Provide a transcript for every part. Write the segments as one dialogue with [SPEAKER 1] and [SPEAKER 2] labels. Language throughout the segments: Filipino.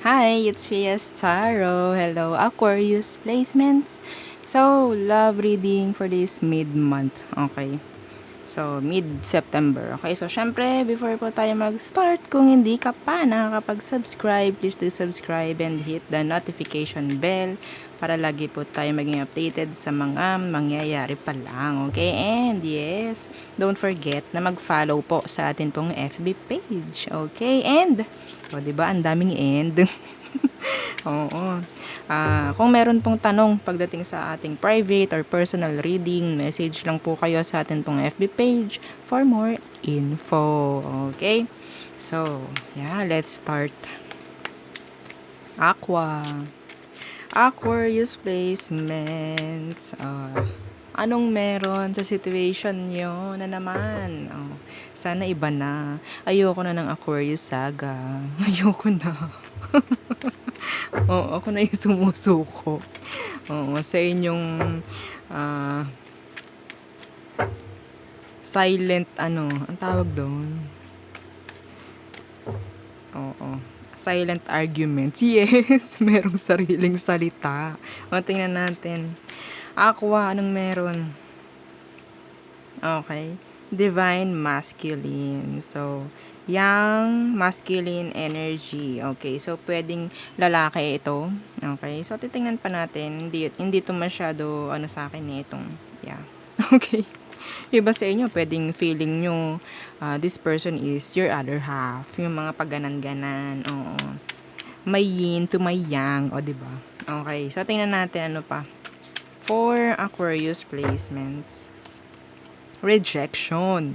[SPEAKER 1] Hi, it's Fiestaro. Hello, Aquarius placements. So, love reading for this mid-month. Okay. So, mid-September. Okay, so syempre, before po tayo mag-start, kung hindi ka pa nakakapag-subscribe, please do subscribe and hit the notification bell para lagi po tayo maging updated sa mga mangyayari pa lang. Okay, and yes, don't forget na mag-follow po sa atin pong FB page. Okay, and, o diba, ang daming end. Oo. Kung meron pong tanong pagdating sa ating private or personal reading, message lang po kayo sa atin pong FB page for more info. Okay? So, yeah, let's start. Aquarius placements. Anong meron sa situation nyo na naman? Sana iba na. Ayoko na ng Aquarius saga. Ayoko na. Oo, ako na yung sumusuko. Oo, sa inyong ah, silent ang tawag doon? Oo, silent arguments. Yes, merong sariling salita. O, tingnan natin. Aqua, anong meron? Okay. Divine masculine. So, young masculine energy. Okay. So, pwedeng lalaki ito. Okay. So, titingnan pa natin. Hindi to masyado sa akin itong yeah. Okay. Iba sa inyo, pwedeng feeling nyo this person is your other half. Yung mga pagganan-ganan. Oo. May yin to may yang. O, diba? Okay. So, tingnan natin ano pa. For Aquarius placements. Rejection.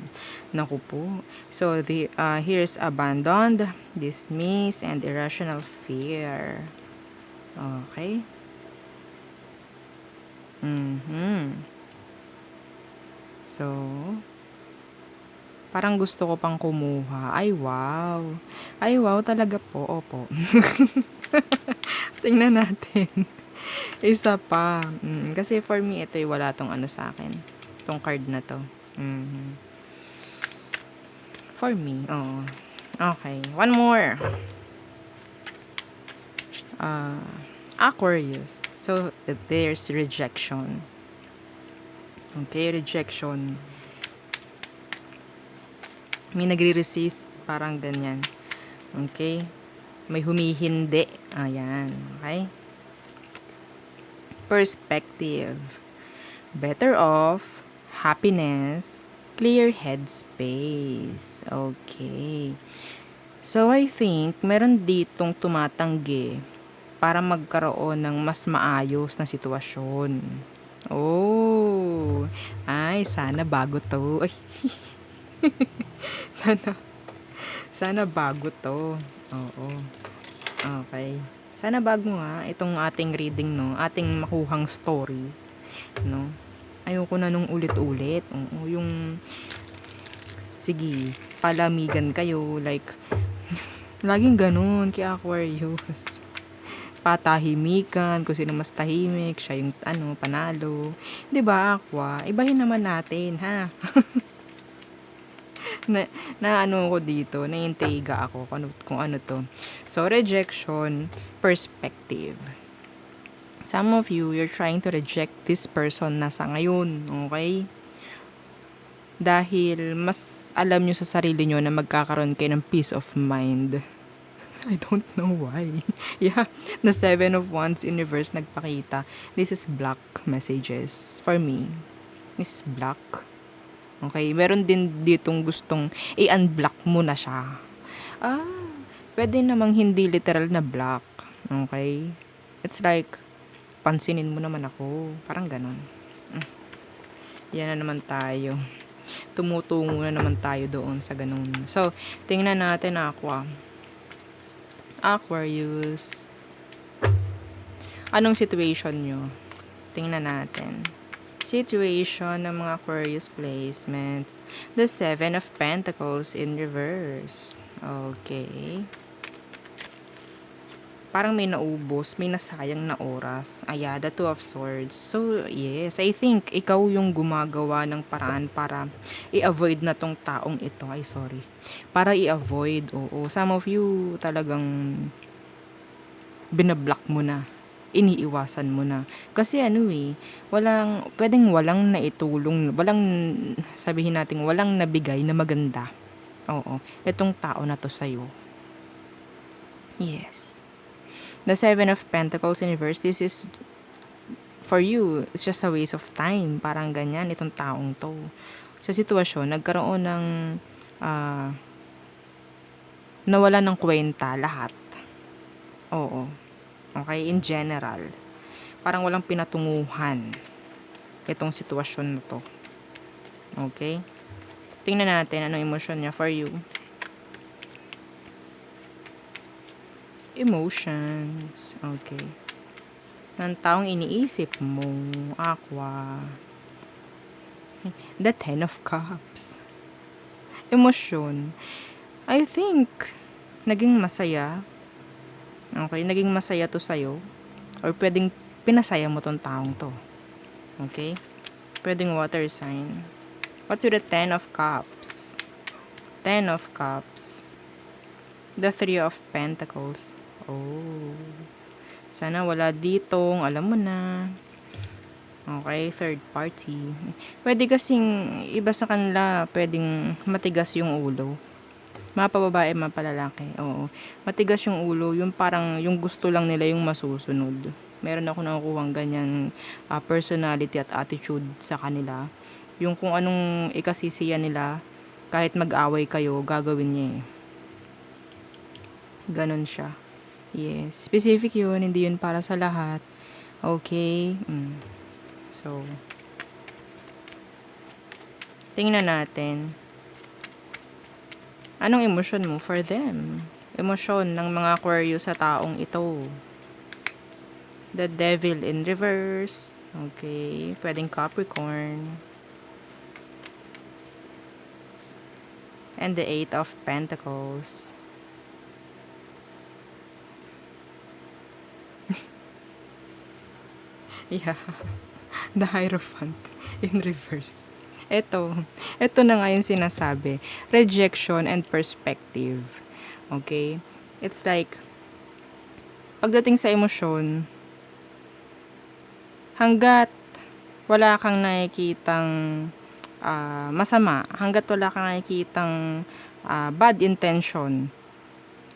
[SPEAKER 1] Naku po. So, here's abandoned, dismiss, and irrational fear. Okay. So, parang gusto ko pang kumuha. Ay, wow. Ay, wow talaga po. Opo. Tingnan natin. Isa pa. Kasi for me, ito wala tong sa akin. Tong card na to. For me, oo. Okay, one more. Aquarius. So, there's rejection. Okay, rejection. May nagre-resist, parang ganyan. Okay? May humihindi. Ayan. Okay? Perspective. Better off, happiness, clear headspace. Okay. So, I think, meron ditong tumatanggi para magkaroon ng mas maayos na sitwasyon. Oh! Ay, sana bago to. Ay. Sana bago to. Oo. Okay. Sana bago nga itong ating reading, no? Ating makuhang story, no? Ayoko na nung ulit-ulit. Oo, yung sige, palamigan kayo like laging ganun kay Aquarius. Patahimikan, kung sino mas tahimik, siya yung panalo. 'Di ba, Aqua? Ibahin naman natin, ha? na ko dito, na-intriga ako kung ano to. So, rejection, perspective. Some of you, you're trying to reject this person na sa ngayon, okay? Dahil mas alam nyo sa sarili nyo na magkakaroon kayo ng peace of mind. I don't know why. Yeah, the 7 of Wands universe nagpakita. This is black messages for me. This is black. Okay, meron din ditong gustong i-unblock mo na siya. Pwede namang hindi literal na block. Okay? It's like, pansinin mo naman ako. Parang ganon. Yan na naman tayo. Tumutungo na naman tayo doon sa ganon. So, tingnan natin Aquarius. Anong situation nyo? Tingnan natin. Situation ng mga Aquarius placements. The 7 of Pentacles in reverse. Okay. Parang may naubos, may nasayang na oras. The 2 of Swords. So, yes, I think ikaw yung gumagawa ng paraan para i-avoid na tong taong ito. Ay, sorry. Para i-avoid, oo. Some of you talagang binablock mo na, iniiwasan mo na. Kasi pwedeng walang naitulong, sabihin natin, walang nabigay na maganda. Oo, itong tao na 'to sa'yo. Yes. The Seven of Pentacles in reverse, this is for you, it's just a waste of time. Parang ganyan, itong taong 'to. Sa sitwasyon, nagkaroon ng, ah, nawalan ng kwenta lahat. Oo. Okay, in general. Parang walang pinatunguhan itong sitwasyon na 'to. Okay? Tingnan natin anong emosyon niya for you. Emotions. Okay. Ng taong iniisip mo, Aqua. The Ten of Cups. Emosyon. I think, naging masaya. Okay, naging masaya 'to sa'yo. Or pwedeng pinasaya mo 'tong taong 'to. Okay? Pwedeng water sign. What's with the Ten of Cups? Ten of Cups. The Three of Pentacles. Oh. Sana wala ditong, alam mo na. Okay, third party. Pwede kasing iba sa kanila, pwedeng matigas yung ulo. Mapababae, mapalalaki. Oo. Matigas yung ulo, yung parang yung gusto lang nila yung masusunod. Meron ako nakukuhang ganyan personality at attitude sa kanila. Yung kung anong ikasisiya nila, kahit mag-away kayo, gagawin niya eh. Ganon siya. Yes. Specific yun, hindi yun para sa lahat. Okay. So, tingnan natin. Anong emosyon mo for them? Emosyon ng mga Aquarius sa taong ito. The Devil in reverse. Okay. Pwedeng Capricorn. And the Eight of Pentacles. Yeah. The Hierophant in reverse. Ito na nga yung sinasabi. Rejection and perspective. Okay? It's like, pagdating sa emosyon, hanggat wala kang nakikitang masama, hanggat wala kang nakikitang bad intention,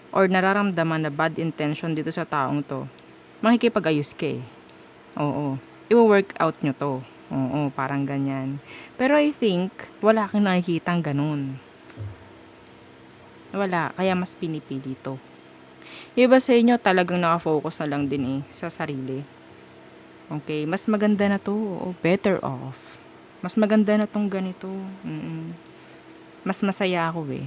[SPEAKER 1] or nararamdaman na bad intention dito sa taong to, makikipag-ayos ka eh. Oo. I-work out nyo to. Oo, parang ganyan. Pero I think, wala kang nakikitang ganun. Wala. Kaya mas pinipili to. Iba sa inyo, talagang nakafocus na lang din eh, sa sarili. Okay, mas maganda na to. O better off. Mas maganda na tong ganito. Mas masaya ako eh.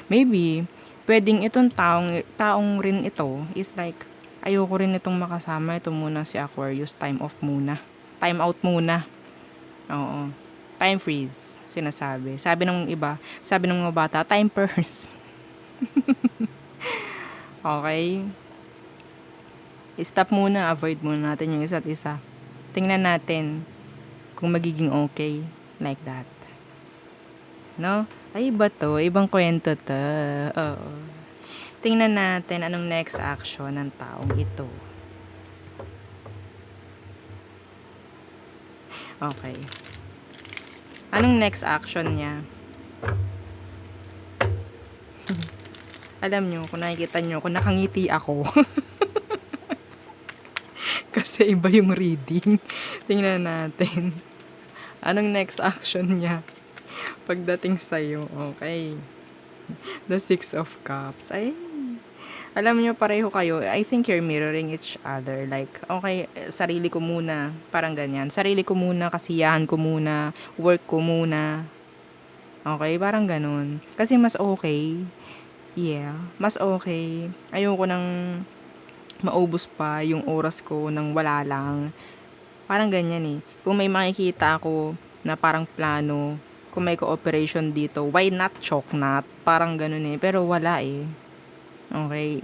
[SPEAKER 1] Maybe, pwedeng itong taong rin ito is like, ayoko rin itong makasama. Ito muna si Aquarius. Time off muna. Time out muna. Oo. Time freeze. Sinasabi. Sabi ng iba, sabi ng mga bata, time purse. Okay. Stop muna. Avoid muna natin yung isa't isa. Tingnan natin kung magiging okay. Like that. No? Ay, iba to. Ibang kwento to. Oo. Tingnan natin anong next action ng taong ito. Okay. Anong next action niya? Alam nyo, kung nakikita nyo, kung nakangiti ako. Kasi iba yung reading. Tingnan natin. Anong next action niya? Pagdating sa'yo. Okay. The Six of Cups. Ay, alam nyo, pareho kayo. I think you're mirroring each other. Like, okay, sarili ko muna. Parang ganyan. Sarili ko muna, kasiyahan ko muna, work ko muna. Okay, parang ganun. Kasi mas okay. Yeah, mas okay. Ayoko nang maubos pa yung oras ko nang wala lang. Parang ganyan eh. Kung may makikita ako na parang plano, kung may cooperation dito, why not choknat? Parang ganun eh. Pero wala eh. Okay.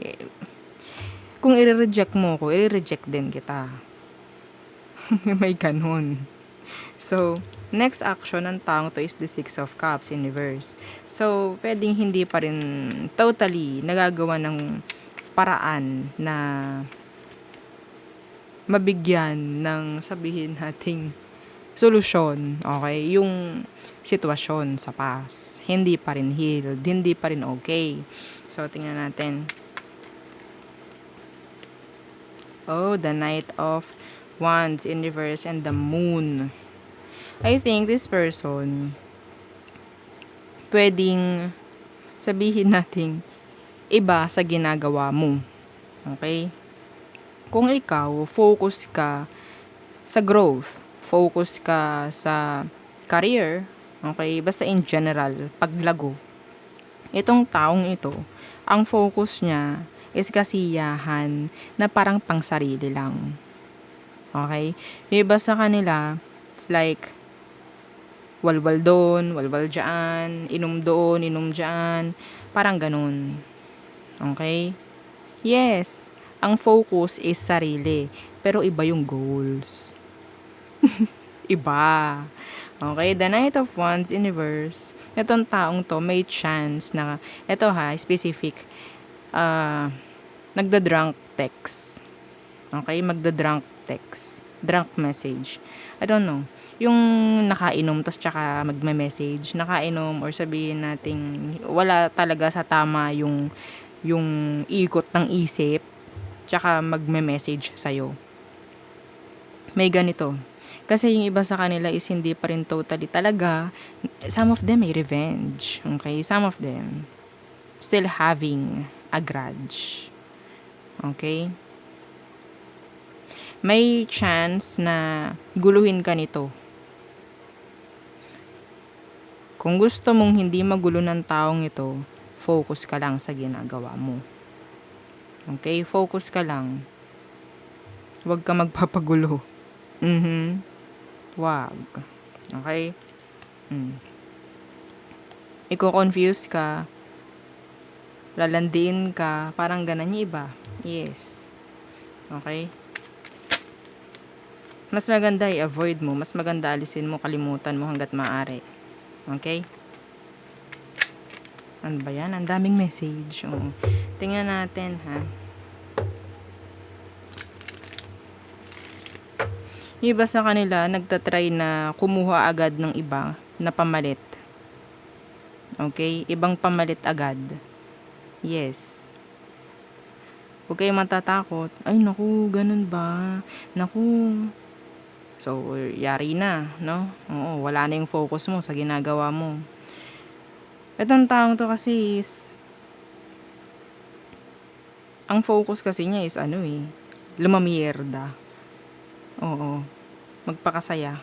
[SPEAKER 1] Kung i-reject mo ko, i-reject din kita. May ganun. So, next action ng taong to is the Six of Cups in reverse. So, pwedeng hindi pa rin totally nagagawa ng paraan na mabigyan ng sabihin nating solusyon, okay, yung sitwasyon sa past. Hindi pa rin healed, hindi pa rin okay. So, tingnan natin. Oh, the Knight of Wands in reverse and the Moon. I think this person, pwedeng sabihin nating iba sa ginagawa mo. Okay? Kung ikaw, focus ka sa growth, focus ka sa career, okay? Basta in general, paglago. Itong taong ito, ang focus niya is kasiyahan na parang pangsarili lang. Okay? Yung iba sa kanila, it's like, walwal doon, walwal dyan, inom doon, inom dyan, parang ganun. Okay? Yes, ang focus is sarili, pero iba yung goals. Iba. Okay, the Knight of Wands in reverse. Itong taong to, may chance na, eto ha, specific, nagda-drunk text. Okay, magda-drunk text. Drunk message. I don't know. Yung nakainom, tas tsaka magme-message. Nakainom, or sabihin nating wala talaga sa tama yung ikot ng isip, tsaka magme-message sa'yo. May ganito. Kasi yung iba sa kanila is hindi pa rin totally talaga. Some of them may revenge. Okay? Some of them still having a grudge. Okay? May chance na guluhin ka nito. Kung gusto mong hindi magulo ng taong ito, focus ka lang sa ginagawa mo. Okay? Focus ka lang. Huwag ka magpapagulo. Wag. Okay? Iko-confuse ka. Lalandiin ka. Parang ganun yung iba. Yes. Okay? Mas maganda i-avoid mo. Mas maganda alisin mo, kalimutan mo hanggat maaari. Okay? Ano ba yan? Ang daming message. Oh. Tingnan natin, ha? Yung iba sa kanila, nagtatry na kumuha agad ng iba na pamalit. Okay? Ibang pamalit agad. Yes. Huwag kayong matatakot. Ay, naku, ganun ba? Naku. So, yari na, no? Oo, wala na yung focus mo sa ginagawa mo. Itong taong to kasi is, ang focus kasi niya is lumamierda. Oo, magpakasaya.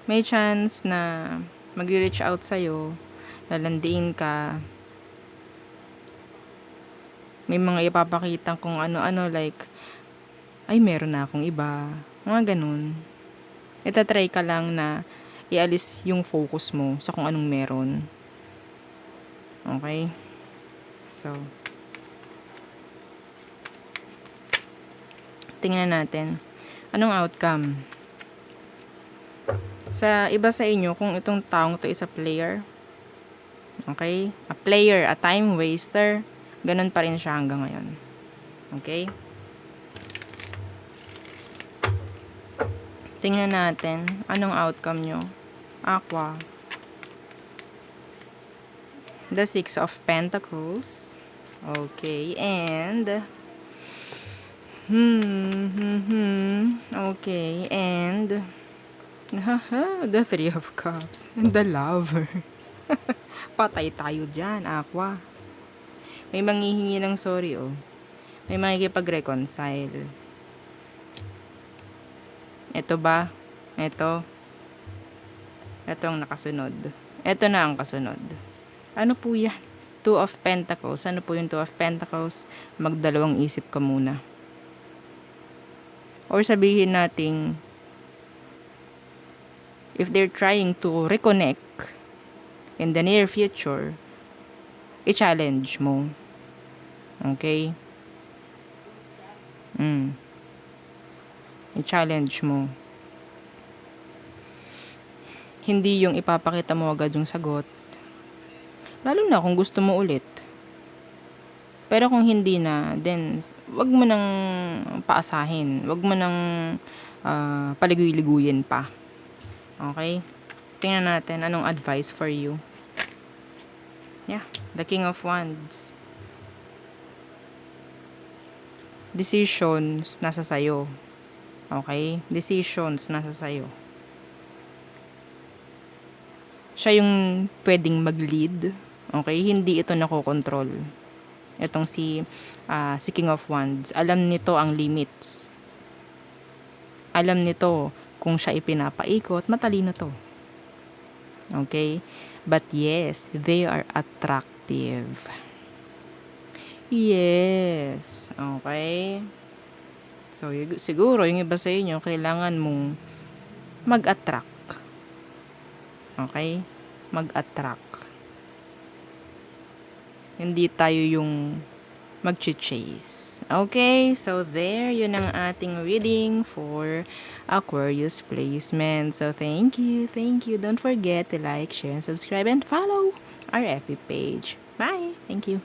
[SPEAKER 1] May chance na mag-reach out sa'yo, lalandiin ka, may mga ipapakita kung ano-ano, like, ay, meron na akong iba, mga ganun. Itatry ka lang na ialis yung focus mo sa kung anong meron. Okay? So, tingnan natin. Anong outcome? Sa iba sa inyo, kung itong taong to is a player, okay? A player, a time waster, ganun pa rin siya hanggang ngayon. Okay? Tingnan natin, anong outcome nyo? Aqua. The Six of Pentacles. Okay, and okay, and the Three of Cups and the Lovers. Patay tayo dyan, Aqua. May manghihingi ng sorry, oh. May makikipag-reconcile. Ito ba? Ito. Ito ang nakasunod. Ito na ang kasunod. Ano po yan? Two of Pentacles. Ano po yung Two of Pentacles? Magdalawang isip ka muna. Or sabihin nating, if they're trying to reconnect in the near future, i-challenge mo. Okay? I-challenge mo. Hindi yung ipapakita mo agad yung sagot. Lalo na kung gusto mo ulit. Pero kung hindi na, then wag mo nang paasahin. Wag mo nang paligoy-liguyin pa. Okay? Tingnan natin anong advice for you. Yeah, the King of Wands. Decisions nasa sayo. Okay? Decisions nasa sayo. Siya yung pwedeng mag-lead. Okay? Hindi ito nakokontrol. Itong si King of Wands. Alam nito ang limits. Alam nito kung siya ipinapaikot. Matalino to. Okay? But yes, they are attractive. Yes. Okay? So, siguro, yung iba sa inyo, kailangan mong mag-attract. Okay? Mag-attract. Hindi tayo yung mag-chase. Okay? So, there. Yun ang ating reading for Aquarius placement. So, thank you. Thank you. Don't forget to like, share, and subscribe, and follow our FB page. Bye. Thank you.